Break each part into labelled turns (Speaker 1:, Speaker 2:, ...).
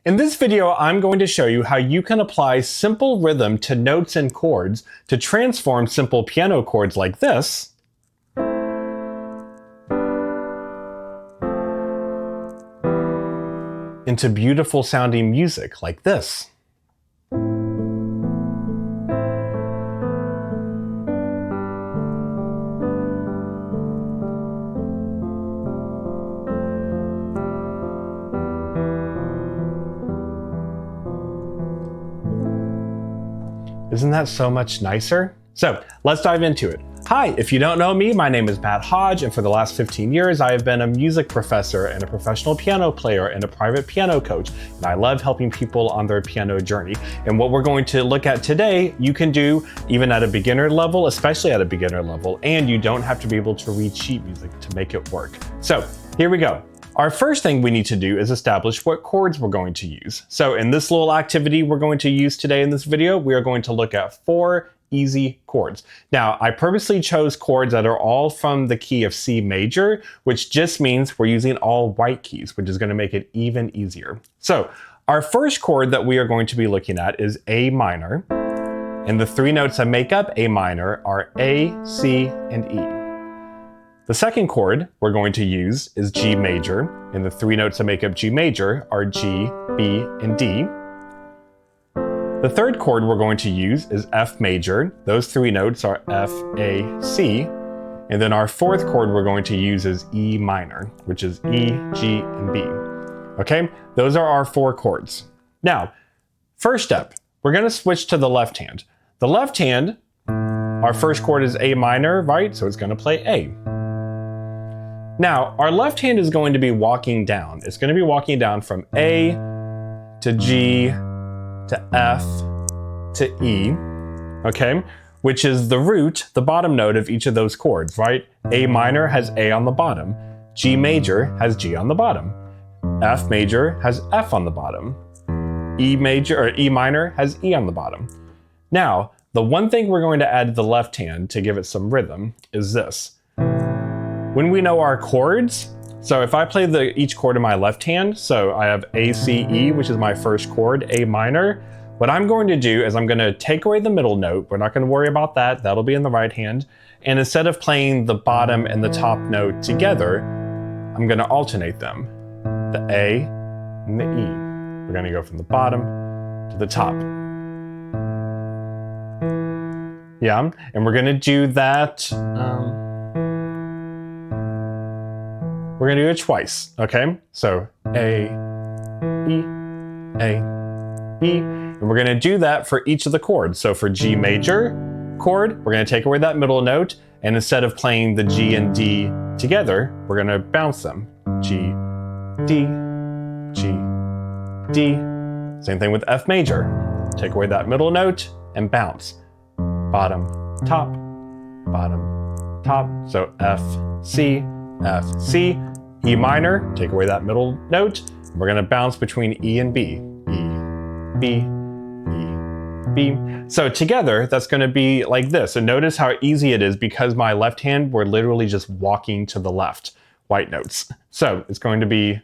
Speaker 1: In this video, I'm going to show you how you can apply simple rhythm to notes and chords to transform simple piano chords like this into beautiful sounding music like this. Isn't that so much nicer? So let's dive into it. Hi, if you don't know me, my name is Matt Hodge, and for the last 15 years, I have been a music professor and a professional piano player and a private piano coach, and I love helping people on their piano journey. And what we're going to look at today, you can do even at a beginner level, especially at a beginner level, and you don't have to be able to read sheet music to make it work. So here we go. Our first thing we need to do is establish what chords we're going to use. So in this little activity we're going to use today in this video, we are going to look at 4 easy chords. Now, I purposely chose chords that are all from the key of C major, which just means we're using all white keys, which is going to make it even easier. So our first chord that we are going to be looking at is A minor, and the 3 notes that make up A minor are A, C, and E. The second chord we're going to use is G major, and the 3 notes that make up G major are G, B, and D. The third chord we're going to use is F major. Those 3 notes are F, A, C. And then our fourth chord we're going to use is E minor, which is E, G, and B. Okay, those are our 4 chords. Now, first step, we're going to switch to the left hand. The left hand, our first chord is A minor, right? So it's going to play A. Now, our left hand is going to be walking down. It's going to be walking down from A to G to F to E, okay? Which is the root, the bottom note of each of those chords, right? A minor has A on the bottom. G major has G on the bottom. F major has F on the bottom. E major or E minor has E on the bottom. Now, the one thing we're going to add to the left hand to give it some rhythm is this. When we know our chords, so if I play each chord in my left hand, so I have A, C, E, which is my first chord, A minor, what I'm going to do is I'm going to take away the middle note. We're not going to worry about that. That'll be in the right hand. And instead of playing the bottom and the top note together, I'm going to alternate them, the A and the E. We're going to go from the bottom to the top. Yeah, and we're going to do that. We're going to do it twice, okay? So A, E, and we're going to do that for each of the chords. So for G major chord, we're going to take away that middle note, and instead of playing the G and D together, we're going to bounce them. G, D, G, D. Same thing with F major. Take away that middle note and bounce. Bottom, top, bottom, top. So F, C, F, C, E minor, take away that middle note. We're going to bounce between E and B. E, B, E, B. So together, that's going to be like this. And notice how easy it is because my left hand, we're literally just walking to the left, white notes. So it's going to be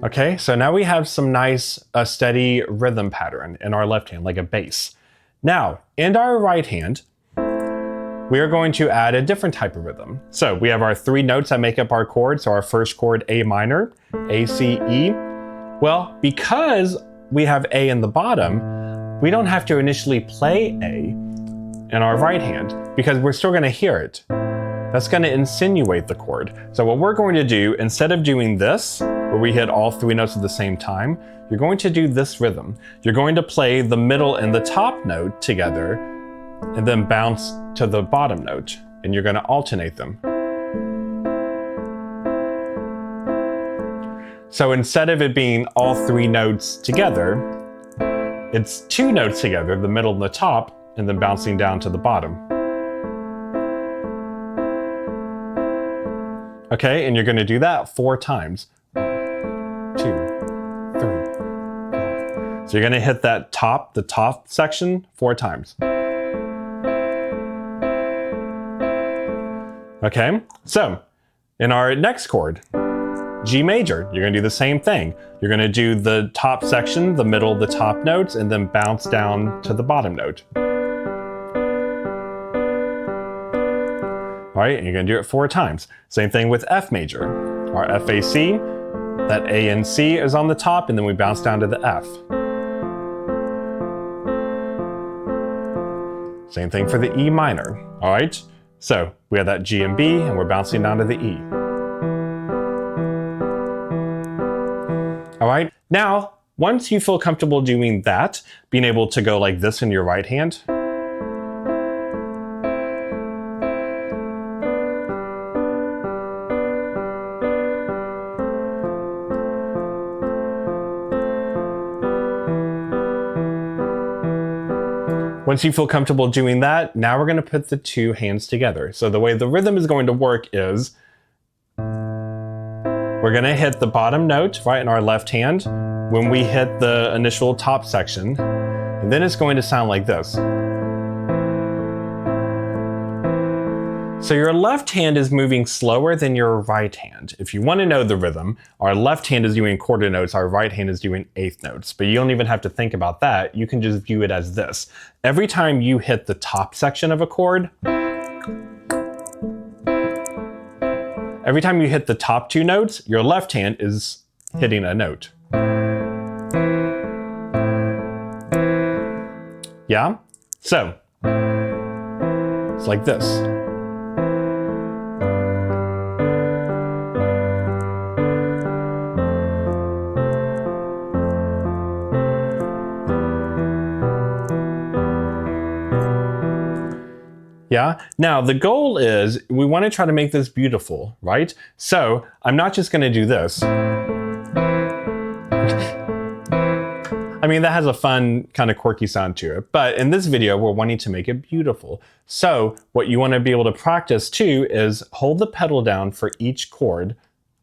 Speaker 1: okay, so now we have some nice, steady rhythm pattern in our left hand, like a bass. Now, in our right hand, we are going to add a different type of rhythm. So we have our 3 notes that make up our chord. So our first chord, A minor, A, C, E. Well, because we have A in the bottom, we don't have to initially play A in our right hand because we're still going to hear it. That's going to insinuate the chord. So what we're going to do, instead of doing this, where we hit all 3 notes at the same time, you're going to do this rhythm. You're going to play the middle and the top note together and then bounce to the bottom note, and you're going to alternate them. So instead of it being all 3 notes together, it's 2 notes together, the middle and the top, and then bouncing down to the bottom. Okay, and you're going to do that 4 times. 1, 2, So you're gonna hit that the top section 4 times. Okay, so in our next chord, G major, you're gonna do the same thing. You're gonna do the top section, the middle, the top notes, and then bounce down to the bottom note. All right, and you're gonna do it 4 times. Same thing with F major. Our F, A, C, that A and C is on the top, and then we bounce down to the F. Same thing for the E minor, all right? So we have that G and B, and we're bouncing down to the E. All right, now, once you feel comfortable doing that, being able to go like this in your right hand, once you feel comfortable doing that, now we're gonna put the 2 hands together. So the way the rhythm is going to work is, we're gonna hit the bottom note, right, in our left hand when we hit the initial top section, and then it's going to sound like this. So your left hand is moving slower than your right hand. If you wanna know the rhythm, our left hand is doing quarter notes, our right hand is doing eighth notes, but you don't even have to think about that. You can just view it as this. Every time you hit the top section of a chord, every time you hit the top 2 notes, your left hand is hitting a note. Yeah? So, it's like this. Yeah. Now the goal is we want to try to make this beautiful, right? So I'm not just going to do this. I mean, that has a fun kind of quirky sound to it, but in this video, we're wanting to make it beautiful. So what you want to be able to practice too is hold the pedal down for each chord.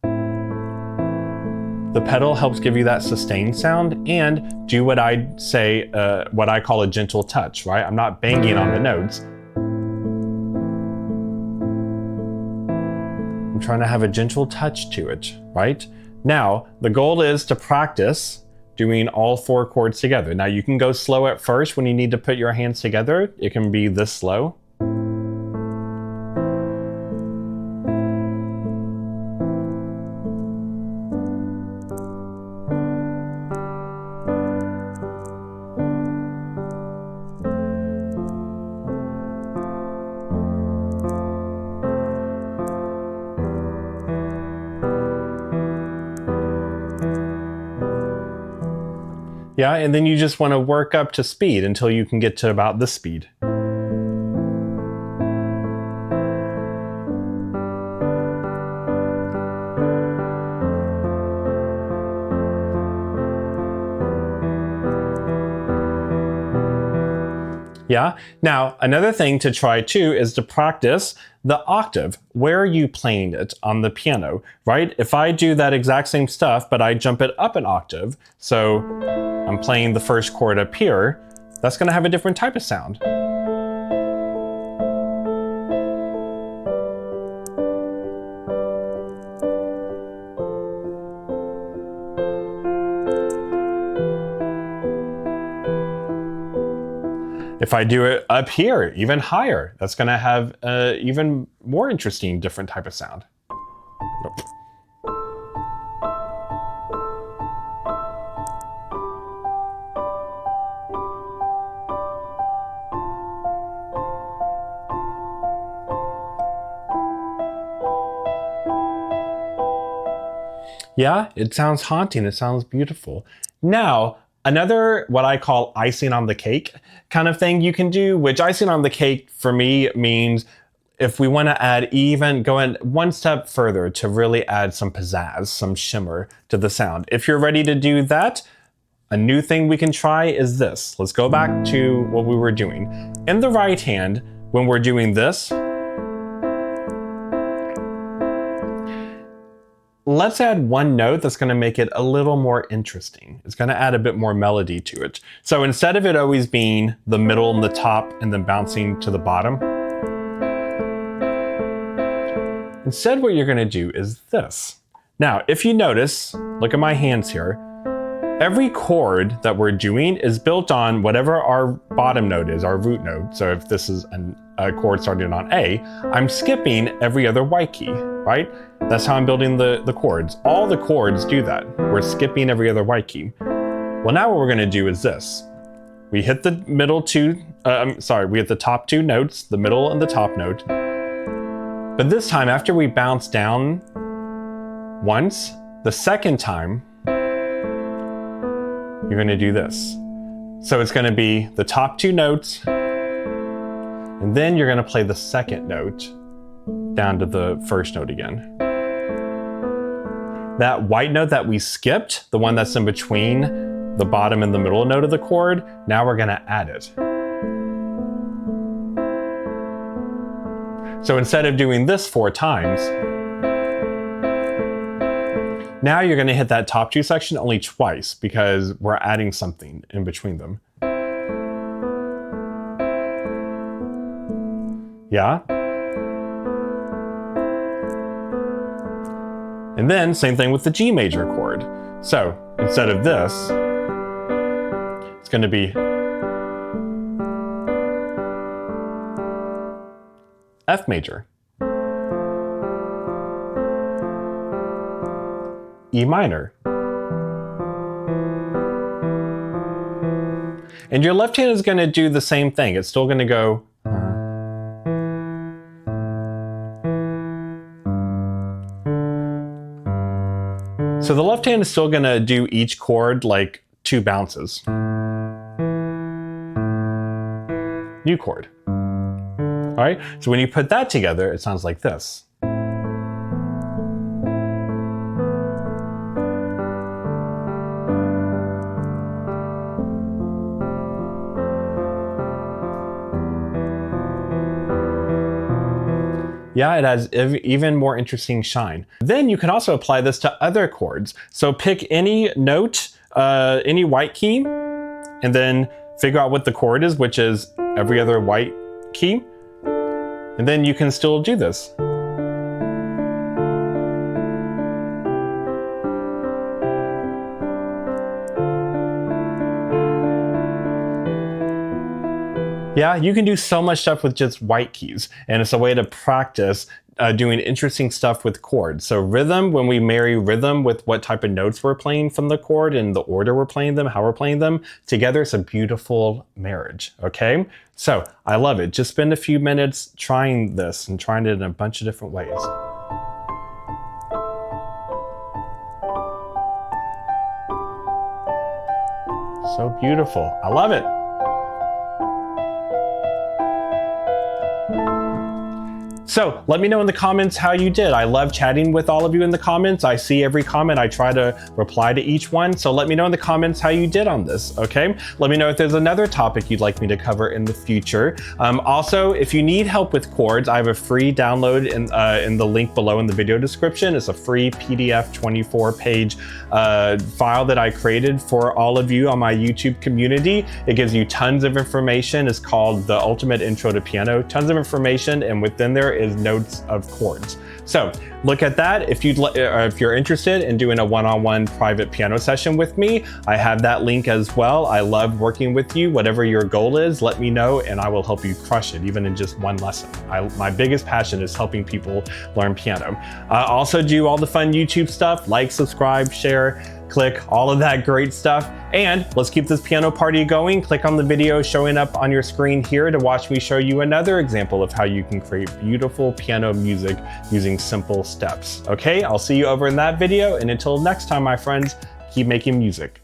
Speaker 1: The pedal helps give you that sustained sound, and do what I say, what I call a gentle touch, right? I'm not banging on the notes. I'm trying to have a gentle touch to it, right? Now, the goal is to practice doing all 4 chords together. Now you can go slow at first when you need to put your hands together. It can be this slow. Yeah, and then you just want to work up to speed until you can get to about this speed. Yeah. Now, another thing to try too is to practice the octave. Where are you playing it on the piano, right? If I do that exact same stuff, but I jump it up an octave, so I'm playing the first chord up here, that's going to have a different type of sound. If I do it up here, even higher, that's going to have even more interesting, different type of sound. Nope. Yeah, it sounds haunting. It sounds beautiful. Now, another, what I call icing on the cake kind of thing you can do, which icing on the cake for me means if we want to add even going one step further to really add some pizzazz, some shimmer to the sound. If you're ready to do that, a new thing we can try is this. Let's go back to what we were doing. In the right hand, when we're doing this, let's add one note that's going to make it a little more interesting. It's going to add a bit more melody to it. So instead of it always being the middle and the top and then bouncing to the bottom, instead what you're going to do is this. Now, if you notice, look at my hands here. Every chord that we're doing is built on whatever our bottom note is, our root note. So if this is a chord starting on A, I'm skipping every other white key, right? That's how I'm building the chords. All the chords do that. We're skipping every other white key. Well, now what we're gonna do is this. We hit the middle two, we hit the top two notes, the middle and the top note. But this time, after we bounce down once, the second time, you're going to do this. So it's going to be the top two notes, and then you're going to play the second note down to the first note again. That white note that we skipped, the one that's in between the bottom and the middle note of the chord, now we're going to add it. So instead of doing this 4 times, now you're going to hit that top 2 section only twice because we're adding something in between them. Yeah? And then same thing with the G major chord. So instead of this, it's going to be F major, E minor. And your left hand is going to do the same thing. It's still going to go. So the left hand is still going to do each chord like 2 bounces. New chord. All right, so when you put that together, it sounds like this. Yeah, it has even more interesting shine. Then you can also apply this to other chords. So pick any note, any white key, and then figure out what the chord is, which is every other white key. And then you can still do this. Yeah, you can do so much stuff with just white keys, and it's a way to practice doing interesting stuff with chords. So rhythm, when we marry rhythm with what type of notes we're playing from the chord and the order we're playing them, how we're playing them, together it's a beautiful marriage, okay? So I love it. Just spend a few minutes trying this and trying it in a bunch of different ways. So beautiful. I love it. So let me know in the comments how you did. I love chatting with all of you in the comments. I see every comment. I try to reply to each one. So let me know in the comments how you did on this, okay? Let me know if there's another topic you'd like me to cover in the future. Also, if you need help with chords, I have a free download in the link below in the video description. It's a free PDF 24-page file that I created for all of you on my YouTube community. It gives you tons of information. It's called The Ultimate Intro to Piano. Tons of information, and within there is notes of chords. So look at that. If you're interested in doing a one-on-one private piano session with me, I have that link as well. I love working with you. Whatever your goal is, let me know and I will help you crush it, even in just one lesson. My biggest passion is helping people learn piano. I also do all the fun YouTube stuff, like, subscribe, share, click, all of that great stuff. And let's keep this piano party going. Click on the video showing up on your screen here to watch me show you another example of how you can create beautiful piano music using simple steps. Okay, I'll see you over in that video. And until next time, my friends, keep making music.